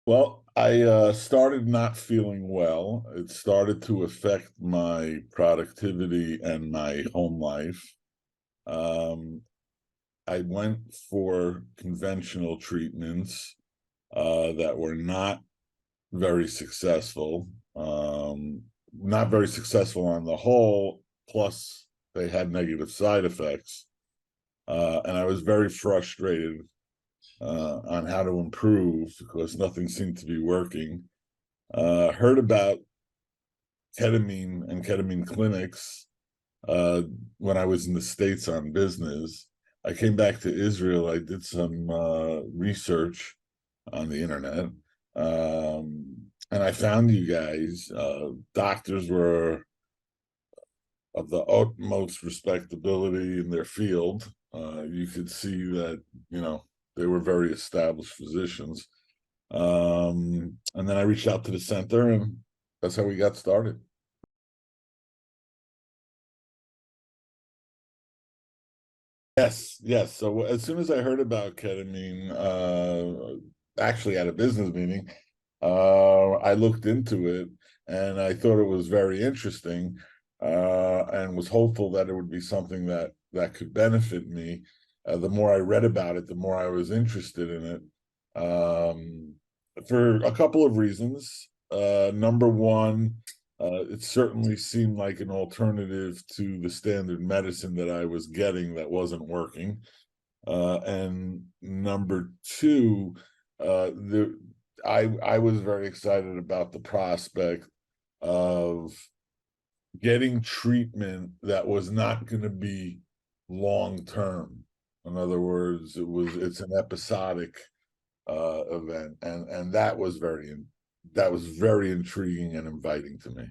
Well, I started not feeling well. It started to affect my productivity and my home life. Um, I went for conventional treatments that were not very successful. Not very successful on the whole, plus they had negative side effects. And I was very frustrated on how to improve because nothing seemed to be working. Heard about ketamine and ketamine clinics uh, when I was in the States on business. I came back to Israel. I did some research on the internet, and I found you guys. Doctors were of the utmost respectability in their field. You could see that, they were very established physicians. And then I reached out to the center, and that's how we got started. Yes, yes. So as soon as I heard about ketamine, actually at a business meeting, I looked into it and I thought it was very interesting, and was hopeful that it would be something that could benefit me. The more I read about it, the more I was interested in it, for a couple of reasons. Number one, it certainly seemed like an alternative to the standard medicine that I was getting that wasn't working. And number two, I was very excited about the prospect of getting treatment that was not going to be long term. In other words, it's an episodic event, and that was very intriguing and inviting to me.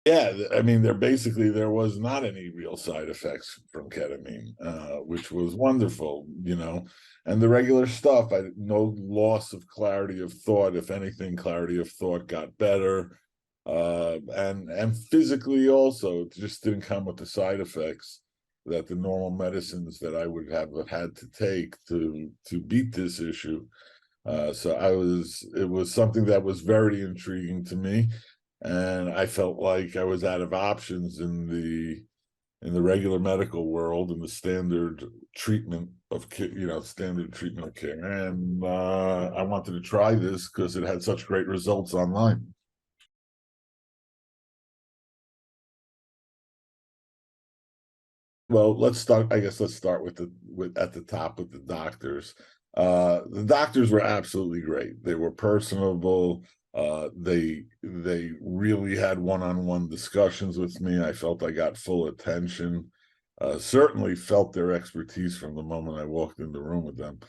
Yeah, I mean, there was not any real side effects from ketamine, which was wonderful, and the regular stuff. No loss of clarity of thought. If anything, clarity of thought got better, and physically also, it just didn't come with the side effects that the normal medicines that I would have had to take to beat this issue. So it was something that was very intriguing to me, and I felt like I was out of options in the regular medical world, in the standard treatment of standard treatment of care, and I wanted to try this because it had such great results online. Well, let's start with with at the top with the doctors. The doctors were absolutely great. They were personable. They really had one-on-one discussions with me. I felt I got full attention. Certainly felt their expertise from the moment I walked in the room with them.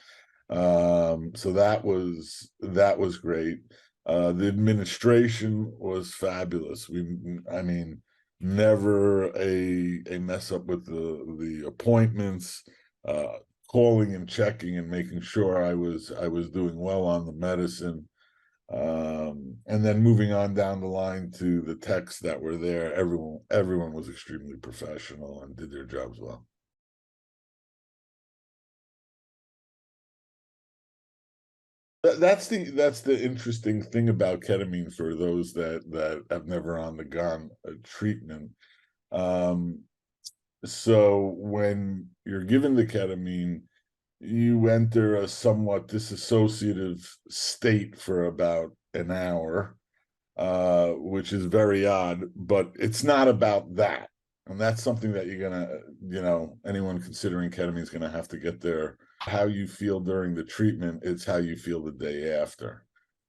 So that was great. The administration was fabulous. I mean, never a mess up with the appointments, uh, calling and checking and making sure I was doing well on the medicine. And then moving on down the line to the techs that were there, everyone was extremely professional and did their jobs well. That's the interesting thing about ketamine for those that have never undergone a treatment. Um, so when you're given the ketamine, you enter a somewhat disassociative state for about an hour, which is very odd, but it's not about that. And that's something that you're gonna, anyone considering ketamine is gonna have to get there. How you feel during the treatment, it's how you feel the day after.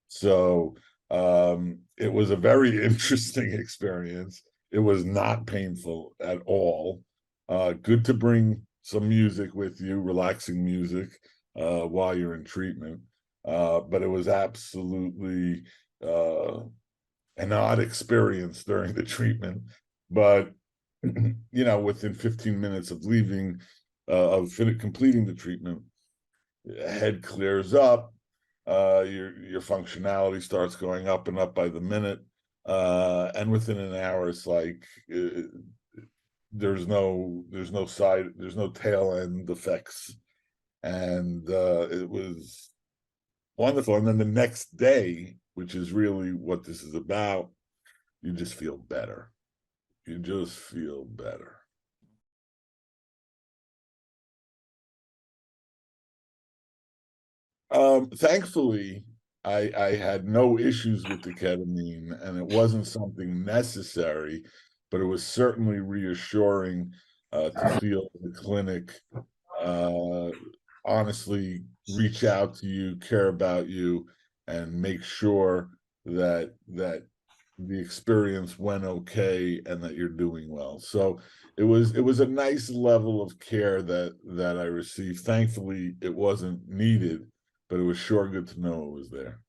So it was a very interesting experience. It was not painful at all. Good to bring some music with you, relaxing music, while you're in treatment. But it was absolutely uh, an odd experience during the treatment. But within 15 minutes of leaving, completing the treatment, head clears up, your functionality starts going up and up by the minute, and within an hour, it's like there's no tail end effects. And it was wonderful. And then the next day, which is really what this is about, you just feel better. You just feel better. Thankfully, I had no issues with the ketamine, and it wasn't something necessary, but it was certainly reassuring to feel the clinic honestly reach out to you, care about you, and make sure that the experience went okay and that you're doing well. So it was a nice level of care that I received. Thankfully, it wasn't needed, but it was sure good to know it was there.